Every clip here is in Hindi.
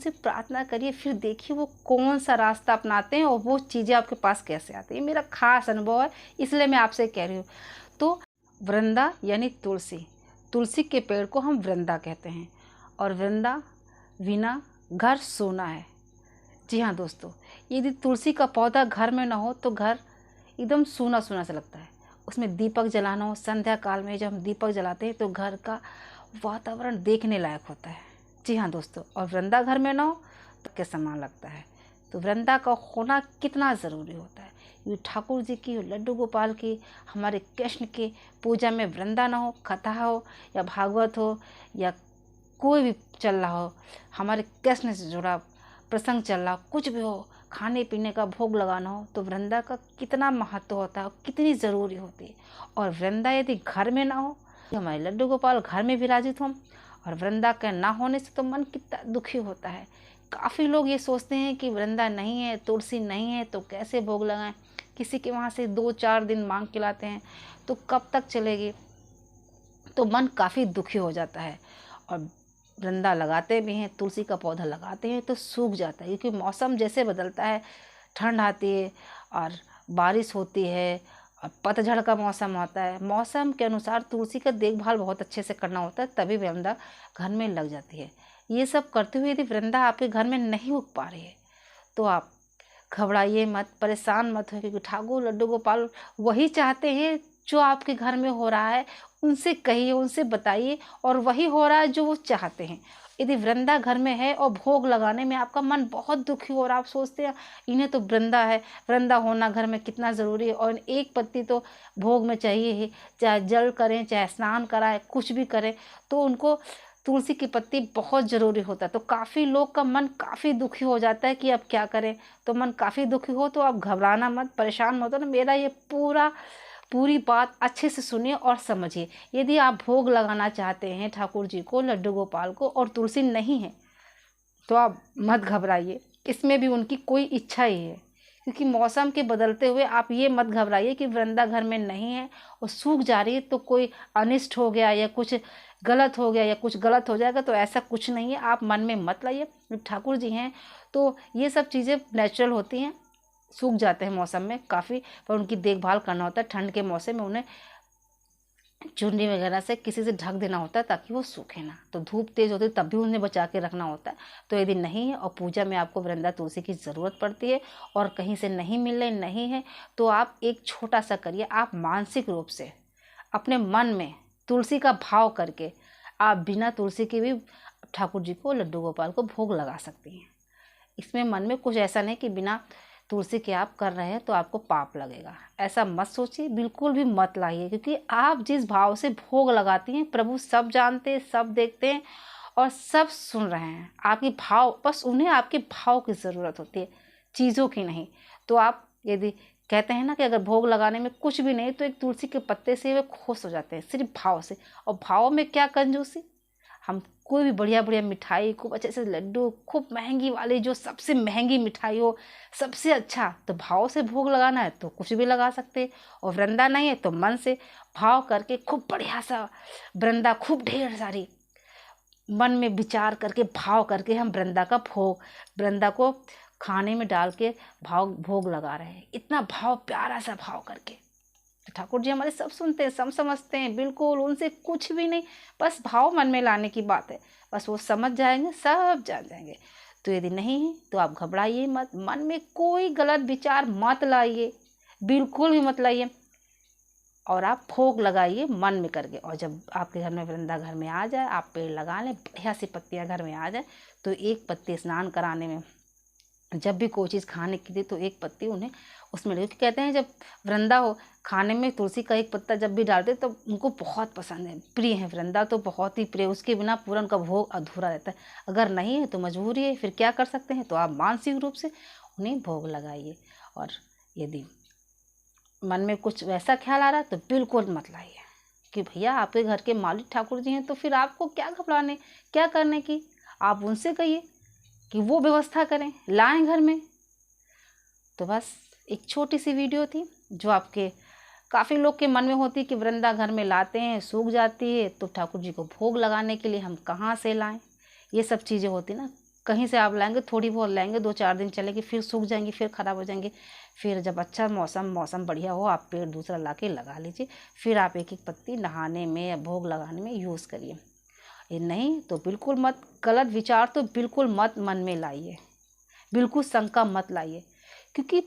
उनसे प्रार्थना करिए, फिर देखिए वो कौन सा रास्ता अपनाते हैं और वो चीज़ें आपके पास कैसे आती हैं। मेरा खास अनुभव है, इसलिए मैं आपसे कह रही हूँ। तो वृंदा यानी तुलसी, तुलसी के पेड़ को हम वृंदा कहते हैं, और वृंदा बिना घर सूना है। जी हाँ दोस्तों, यदि तुलसी का पौधा घर में ना हो तो घर एकदम सूना सूना सा लगता है। उसमें दीपक जलाना हो, संध्या काल में जब हम दीपक जलाते हैं तो घर का वातावरण देखने लायक होता है। जी हाँ दोस्तों, और वृंदा घर में ना हो तो के समान लगता है। तो वृंदा का होना कितना ज़रूरी होता है। ये ठाकुर जी की, लड्डू गोपाल की, हमारे कृष्ण की पूजा में वृंदा ना हो, कथा हो या भागवत हो या कोई भी चल रहा हो, हमारे कृष्ण से जुड़ा प्रसंग चल रहा हो, कुछ भी हो, खाने पीने का भोग लगाना हो, तो वृंदा का कितना महत्व होता है, कितनी ज़रूरी होती है। और वृंदा यदि घर में ना हो, तो हमारे लड्डू गोपाल घर में विराजित हों, और वृंदा के ना होने से तो मन कितना दुखी होता है। काफ़ी लोग ये सोचते हैं कि वृंदा नहीं है, तुलसी नहीं है तो कैसे भोग लगाएं। किसी के वहाँ से 2-4 दिन मांग के लाते हैं तो कब तक चलेगी, तो मन काफ़ी दुखी हो जाता है। और वृंदा लगाते भी हैं, तुलसी का पौधा लगाते हैं तो सूख जाता है, क्योंकि मौसम जैसे बदलता है, ठंड आती है और बारिश होती है और पतझड़ का मौसम होता है। मौसम के अनुसार तुलसी का देखभाल बहुत अच्छे से करना होता है, तभी वृंदा घर में लग जाती है। ये सब करते हुए यदि वृंदा आपके घर में नहीं उग पा रही है तो आप घबराइए मत, परेशान मत हो, क्योंकि ठाकुर लड्डू गोपाल वही चाहते हैं जो आपके घर में हो रहा है। उनसे कहिए, उनसे बताइए, और वही हो रहा है जो वो चाहते हैं। यदि वृंदा घर में है और भोग लगाने में आपका मन बहुत दुखी हो रहा है, आप सोचते हैं इन्हें तो वृंदा है, वृंदा होना घर में कितना ज़रूरी है, और एक पत्ती तो भोग में चाहिए ही, चाहे जल करें, चाहे स्नान कराएं, कुछ भी करें, तो उनको तुलसी की पत्ती बहुत ज़रूरी होता है। तो काफ़ी लोग का मन काफ़ी दुखी हो जाता है कि अब क्या करें। तो मन काफ़ी दुखी हो तो आप घबराना मत, परेशान मत हो ना, मेरा ये पूरी बात अच्छे से सुनिए और समझिए। यदि आप भोग लगाना चाहते हैं ठाकुर जी को, लड्डू गोपाल को, और तुलसी नहीं है तो आप मत घबराइए, इसमें भी उनकी कोई इच्छा ही है। क्योंकि मौसम के बदलते हुए आप ये मत घबराइए कि वृंदा घर में नहीं है और सूख जा रही है तो कोई अनिष्ट हो गया या कुछ गलत हो गया या कुछ गलत हो जाएगा, तो ऐसा कुछ नहीं है। आप मन में मत लाइए, ठाकुर जी हैं तो ये सब चीज़ें नेचुरल होती हैं। सूख जाते हैं मौसम में काफ़ी, पर उनकी देखभाल करना होता है। ठंड के मौसम में उन्हें चुन्नी वगैरह से किसी से ढक देना होता है ताकि वो सूखे ना। तो धूप तेज़ होती है तब भी उन्हें बचा के रखना होता है। तो यदि नहीं है और पूजा में आपको वृंदा तुलसी की ज़रूरत पड़ती है और कहीं से नहीं मिल रही, नहीं है, तो आप एक छोटा सा करिए। आप मानसिक रूप से अपने मन में तुलसी का भाव करके आप बिना तुलसी के भी ठाकुर जी को, लड्डू गोपाल को भोग लगा सकती हैं। इसमें मन में कुछ ऐसा नहीं कि बिना तुलसी के आप कर रहे हैं तो आपको पाप लगेगा, ऐसा मत सोचिए, बिल्कुल भी मत लाइए। क्योंकि आप जिस भाव से भोग लगाती हैं, प्रभु सब जानते हैं, सब देखते हैं और सब सुन रहे हैं आपकी भाव। बस उन्हें आपके भाव की ज़रूरत होती है, चीज़ों की नहीं। तो आप यदि कहते हैं ना कि अगर भोग लगाने में कुछ भी नहीं तो एक तुलसी के पत्ते से वे खुश हो जाते हैं, सिर्फ भाव से। और भाव में क्या कंजूसी, हम कोई भी बढ़िया बढ़िया मिठाई, खूब अच्छे से लड्डू, खूब महंगी वाली जो सबसे महंगी मिठाई हो, सबसे अच्छा, तो भाव से भोग लगाना है तो कुछ भी लगा सकते हैं। और वृंदा नहीं है तो मन से भाव करके खूब बढ़िया सा वृंदा, खूब ढेर सारी मन में विचार करके भाव करके हम वृंदा का भोग, वृंदा को खाने में डाल के भोग लगा रहे हैं, इतना भाव, प्यारा सा भाव करके। ठाकुर जी हमारे सब सुनते हैं, सब समझते हैं, बिल्कुल उनसे कुछ भी नहीं, बस भाव मन में लाने की बात है। बस वो समझ जाएंगे, सब जान जाएंगे। तो यदि नहीं है तो आप घबराइए मत, मन में कोई गलत विचार मत लाइए, बिल्कुल भी मत लाइए, और आप भोग लगाइए मन में करके। और जब आपके घर में वृंदा घर में आ जाए, आप पेड़ लगा लें, बढ़िया सी पत्तियाँ घर में आ जाए, तो एक पत्ती स्नान कराने में, जब भी कोई चीज़ खाने की दे तो एक पत्ती उन्हें उसमें लगे। कहते हैं जब वृंदा हो, खाने में तुलसी का एक पत्ता जब भी डालते तो उनको बहुत पसंद है, प्रिय है। वृंदा तो बहुत ही प्रिय, उसके बिना पूरा उनका भोग अधूरा रहता है। अगर नहीं है तो मजबूरी है, फिर क्या कर सकते हैं। तो आप मानसिक रूप से उन्हें भोग लगाइए। और यदि मन में कुछ वैसा ख्याल आ रहा है तो बिल्कुल मत लाइए कि भैया आपके घर के मालिक ठाकुर जी हैं, तो फिर आपको क्या घबराने, क्या करने की। आप उनसे कहिए कि वो व्यवस्था करें, लाएं घर में। तो बस एक छोटी सी वीडियो थी जो आपके काफ़ी लोग के मन में होती है कि वृंदा घर में लाते हैं, सूख जाती है, तो ठाकुर जी को भोग लगाने के लिए हम कहाँ से लाएं। ये सब चीज़ें होती ना, कहीं से आप लाएंगे, थोड़ी बहुत लाएंगे, 2-4 दिन चलेगी, फिर सूख जाएंगी, फिर ख़राब हो जाएंगी। फिर जब अच्छा मौसम बढ़िया हो, आप पेड़ दूसरा ला के लगा लीजिए। फिर आप एक एक पत्ती नहाने में या भोग लगाने में यूज़ करिए। ये नहीं तो बिल्कुल मत, गलत विचार तो बिल्कुल मत मन में लाइए, बिल्कुल शंका मत लाइए, क्योंकि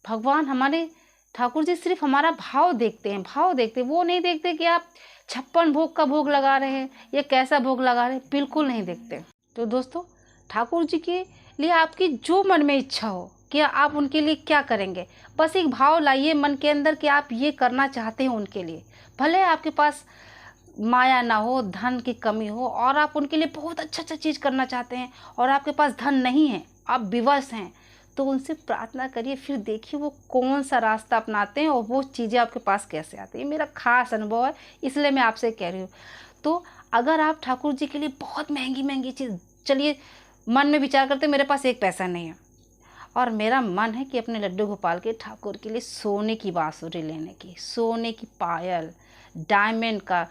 भगवान हमारे ठाकुर जी सिर्फ हमारा भाव देखते हैं, भाव देखते हैं। वो नहीं देखते कि आप 56 भोग का भोग लगा रहे हैं या कैसा भोग लगा रहे हैं, बिल्कुल नहीं देखते। तो दोस्तों, ठाकुर जी के लिए आपकी जो मन में इच्छा हो कि आप उनके लिए क्या करेंगे, बस एक भाव लाइए मन के अंदर कि आप ये करना चाहते हैं उनके लिए। भले आपके पास माया ना हो, धन की कमी हो, और आप उनके लिए बहुत अच्छा चीज़ करना चाहते हैं और आपके पास धन नहीं है, आप विवश हैं, तो उनसे प्रार्थना करिए। फिर देखिए वो कौन सा रास्ता अपनाते हैं और वो चीज़ें आपके पास कैसे आती हैं। मेरा खास अनुभव है, इसलिए मैं आपसे कह रही हूँ। तो अगर आप ठाकुर जी के लिए बहुत महंगी चीज़, चलिए मन में विचार करते मेरे पास एक पैसा नहीं है और मेरा मन है कि अपने लड्डू गोपाल के ठाकुर के लिए सोने की बांसुरी लेने की, सोने की पायल, डायमंड का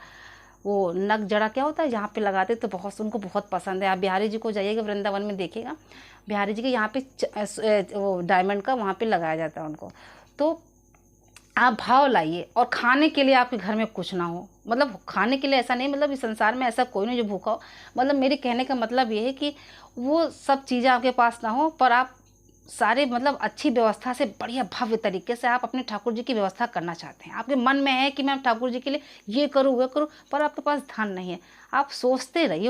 वो नग जड़ा क्या होता है यहाँ पे लगाते, तो बहुत उनको बहुत पसंद है। आप बिहारी जी को जाइएगा, वृंदावन में देखिएगा, बिहारी जी के यहाँ पे वो डायमंड का वहाँ पे लगाया जाता है उनको। तो आप भाव लाइए, और खाने के लिए आपके घर में कुछ ना हो, मतलब खाने के लिए ऐसा नहीं, मतलब इस संसार में ऐसा कोई नहीं जो भूखा हो। मतलब मेरे कहने का मतलब ये है कि वो सब चीज़ें आपके पास ना हो, पर आप सारे मतलब अच्छी व्यवस्था से, बढ़िया भव्य तरीके से आप अपने ठाकुर जी की व्यवस्था करना चाहते हैं। आपके मन में है कि मैं ठाकुर जी के लिए ये करूँ वो करूँ, पर आपके पास धन नहीं है। आप सोचते रहिए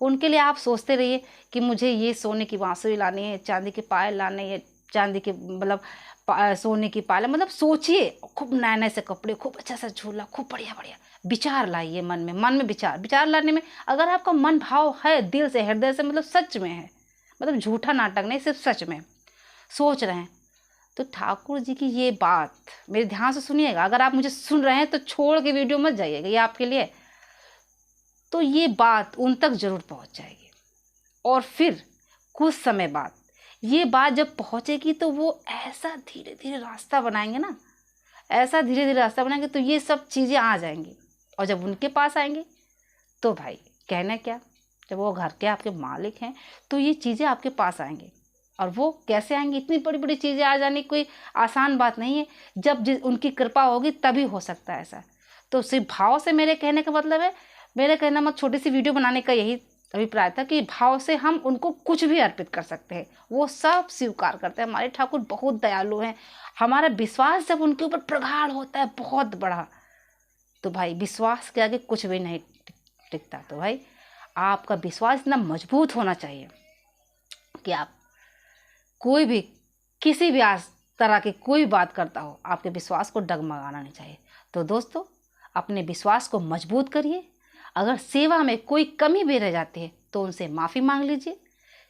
उनके लिए आप सोचते रहिए कि मुझे ये सोने की बांसुरी लानी है, चांदी के पायल लाने हैं, चांदी के मतलब सोने की पायल, मतलब सोचिए, खूब नए नए से कपड़े, खूब अच्छा सा झूला, खूब बढ़िया विचार लाइए मन में विचार लाने में अगर आपका मन भाव है, दिल से, हृदय से, मतलब सच में है, मतलब झूठा नाटक नहीं, सिर्फ सच में सोच रहे हैं, तो ठाकुर जी की ये बात मेरे ध्यान से सुनिएगा। अगर आप मुझे सुन रहे हैं तो छोड़ के वीडियो मत जाइएगा, ये आपके लिए। तो ये बात उन तक जरूर पहुंच जाएगी, और फिर कुछ समय बाद ये बात जब पहुंचेगी तो वो ऐसा धीरे धीरे रास्ता बनाएंगे ना, ऐसा धीरे धीरे रास्ता बनाएंगे, तो ये सब चीज़ें आ जाएंगी। और जब उनके पास आएंगे तो भाई कहना क्या, जब वो घर के आपके मालिक हैं तो ये चीज़ें आपके पास आएंगी। और वो कैसे आएंगी, इतनी बड़ी बड़ी चीज़ें आ जानी कोई आसान बात नहीं है। जब उनकी कृपा होगी तभी हो सकता है ऐसा। तो सिर्फ भाव से, मेरे कहने का मतलब है, मेरे कहना मत, छोटी सी वीडियो बनाने का यही अभिप्राय था कि भाव से हम उनको कुछ भी अर्पित कर सकते हैं, वो सब स्वीकार करते हैं। हमारे ठाकुर बहुत दयालु हैं। हमारा विश्वास जब उनके ऊपर प्रगाढ़ होता है बहुत बड़ा, तो भाई विश्वास के आगे कुछ भी नहीं टिकता। तो भाई आपका विश्वास इतना मजबूत होना चाहिए कि आप कोई भी, किसी भी तरह की कोई बात करता हो, आपके विश्वास को डगमगाना नहीं चाहिए। तो दोस्तों, अपने विश्वास को मजबूत करिए। अगर सेवा में कोई कमी भी रह जाती है तो उनसे माफ़ी मांग लीजिए,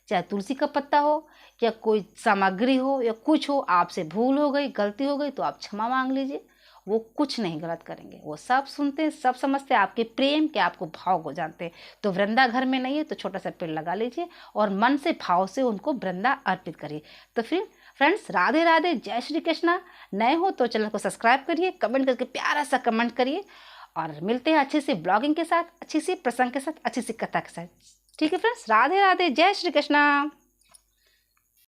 चाहे तुलसी का पत्ता हो या कोई सामग्री हो या कुछ हो, आपसे भूल हो गई, गलती हो गई, तो आप क्षमा मांग लीजिए। वो कुछ नहीं गलत करेंगे, वो सब सुनते हैं, सब समझते हैं, आपके प्रेम के, आपको भाव को जानते हैं। तो वृंदा घर में नहीं है तो छोटा सा पेड़ लगा लीजिए और मन से भाव से उनको वृंदा अर्पित करिए। तो फिर फ्रेंड्स, राधे राधे, जय श्री कृष्णा। नए हो तो चैनल को सब्सक्राइब करिए, कमेंट करके प्यारा सा कमेंट करिए, और मिलते हैं अच्छी सी ब्लॉगिंग के साथ, अच्छी सी प्रसंग के साथ, अच्छी सी कथा के साथ। ठीक है फ्रेंड्स, राधे राधे, जय श्री कृष्णा।